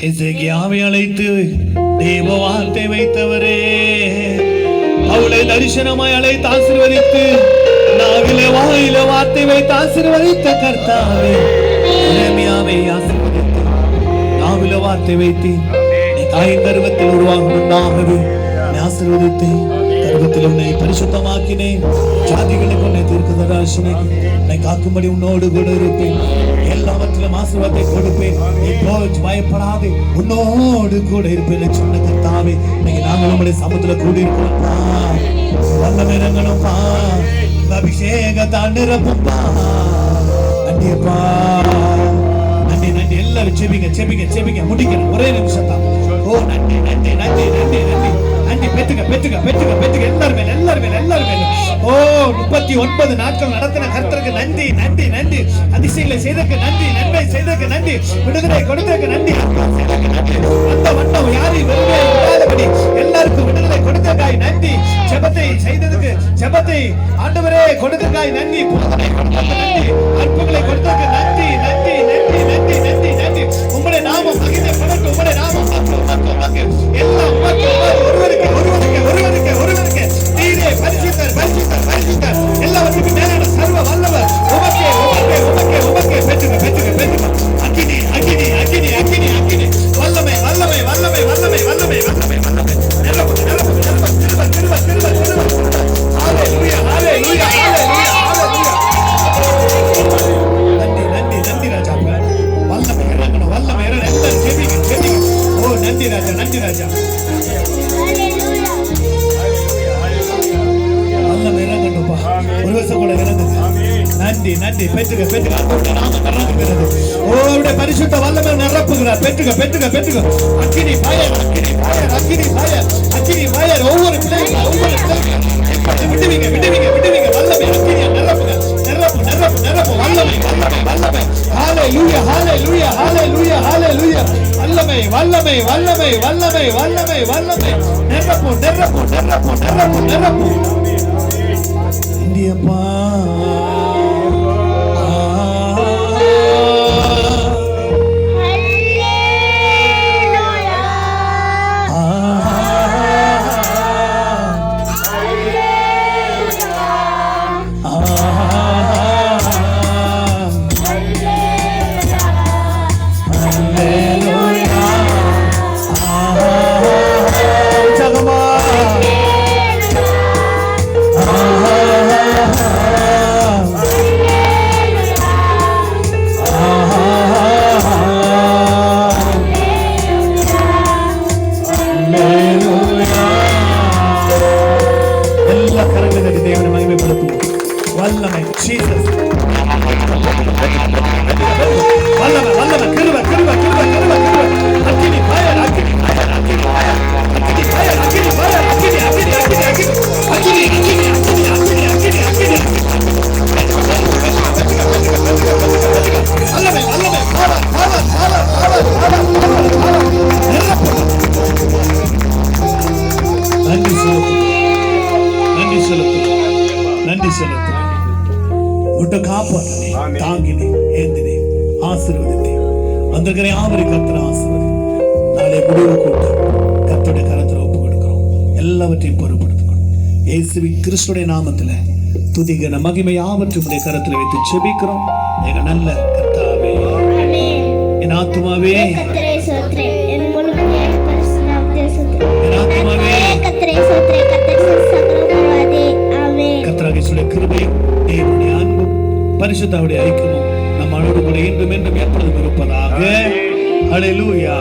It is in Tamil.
எசேக்கியாவை அழைத்து தேவ வார்த்தை வைத்தவரே, அவளை தரிசனமாய் அழைத்து ஆசீர்வதித்து நாவில வாயில வார்த்தை வைத்து ஆசீர்வதித்த கர்த்தாவே, எரேமியாவை ஆசீர்வதித்து நாவில வார்த்தை வைத்து நீ தாயின் கர்ப்பத்தில் உருவாகணும்னாகவே நீ ஆசீர்வதித்து கர்ப்பத்தில் உன்னை பரிசுத்தமாக்கினேன். ஜாதிகளுக்கு உன்னை தீர்க்கதரிசனமாக்கி உன்னை காக்கும்படி உன்னோடு கூட இருப்பேன். எல்லாவற்றிலும் ஆசீர்வாதத்தை கொடுப்பேன். நீ பயப்படாதே, உன்னோடு கூட இருப்பேன் சொன்ன கர்த்தாவே, இன்னைக்கு நாங்கள் உங்களுடைய சமூகத்துல கூடி இருக்கிறோம்ப்பா. வல்லமை இறங்கணும்ப்பா, அபிஷேகத்தை நிரப்புப்பா. நன்றிப்பா, நன்றி நன்றி. எல்லாரும் செபிங்க செபிங்க செபிங்க, முடிக்கணும் ஒரே நிமிஷம் தான். ஓ நன்றி நன்றி நன்றி நன்றி நன்றி நன்றி. பெற்றுக்க பெற்றுக்க பெற்றுக்க பெற்றுக்க எல்லாருமே எல்லாருமே எல்லாருமே. ஓ 39 நாட்கள் நடத்தின கர்த்தருக்கு நன்றி நன்றி நன்றி. அதிசயங்களை செய்ததற்கு நன்றி, நன்மை செய்ததற்கு நன்றி, விடுதலை கொடுத்ததற்கு நன்றி. அந்த வண்ணம் யாரையும் வெறுமே விடாதபடி எல்லாருக்கும் விடுதலை கொடுத்ததற்காய் நன்றி. ஜெபத்தை செய்ததற்கு, ஜெபத்தை ஆண்டவரே கொடுத்ததற்காய் நன்றி. நன்றி, அற்புதங்களை கொடுத்ததற்கு நன்றி நன்றி நன்றி நன்றி நன்றி நன்றி. உம்முடைய நாமம் மகிமைப்படட்டும், உம்முடைய நாமம் எல்லாம் ஒருவருக்கு ஒருவருக்கு ஒருவருக்கு ஒருவருக்கு நீரே பரிசுத்தர் பரிசுத்தர் பரிசுத்தர். எல்லாவற்றுக்கும் மேலான சர்வ வல்லவர் உமக்கே உமக்கே உமக்கே உமக்கே. பெற்றுக பெற்றுக பெற்றுக. அக்கினி அக்கினி அக்கினி அக்கினி அக்கினி. வல்லமை வல்லமை வல்லமை வல்லமை வல்லமை வல்லமை வல்லமை. நிரப்பு நிரப்பு நிரப்பு திரும்ப திரும்ப திரும்ப திரும்ப. ஹalleluya ஹalleluya ஹalleluya ஹalleluya. நன்றி நன்றி நன்றி ராஜா. வல்லமை இறங்கணும், வல்லமை இறங்கணும். எல்லாரும் ஜெபிங்க ஜெபிங்க. ஓ நன்றி ராஜா, நன்றி ராஜா. ஒரு வருஷம் கூட இறங்குது. நன்றி நன்றி. பெற்றுக பெற்றுக. அன்புடைய நாமம் நிரப்புகிறது. ஓ பரிசுத்த வல்லமை நிரப்புகிறார். பெற்றுக பெற்றுக பெற்றுக. அக்கினி ஃபயர் அக்கினி ஃபயர் அக்கினி ஃபயர் அக்கினி ஃபயர். ஒவ்வொரு பிள்ளைகளும் ஒவ்வொரு பிள்ளைகளும் விடுவீங்க விடுவீங்க விடுவீங்க. வல்லமை அக்கினியா நிரப்புங்க. நிரப்பு நிரப்பு நிரப்பு. வல்லமை வல்லமை வல்லமை. ஹalleluya ஹalleluya ஹalleluya ஹalleluya. வல்லமை வல்லமை வல்லமை வல்லமை வல்லமை வல்லமை. நிரப்பு நிரப்பு நிரப்பு நிரப்பு நிரப்பு. இந்தியப்பா தாங்கினே ஏந்தினே ஆசீர்வதித்தே வந்திருக்கிற யாவரை கர்த்தர் ஆசீர்வதி. நாளை முடிவு கூட்டம் கர்த்தருடைய கரத்தில் ஒப்பு கொடுக்கிறோம். எல்லாவற்றையும் பொறுப்படுத்திக்கணும். இயேசுவின் கிறிஸ்துடைய நாமத்தில் துதிகன மகிமை யாவற்றையும் உடைய கரத்தில் வைத்து ஜெபிக்கிறோம். எங்க நல்ல கர்த்தாவே, என் ஆத்துமாவே கர்த்தரை ஸ்தோத்திரி, என் முழு பரிசுத்தமாவே என் ஆத்துமாவே கர்த்தரை ஸ்தோத்திரி, கர்த்தர் சகலமுமானவரே. ஆமென். கர்த்தராகிய இயேசுவின் கிருபையும் தேவனுடைய அன்பும் பரிசுத்தமுடைய ஐக்கியமும் நம்மளோடு கூட என்றும் என்றும் எப்பொழுதும் இருப்பதாக. ஹல்லேலூயா.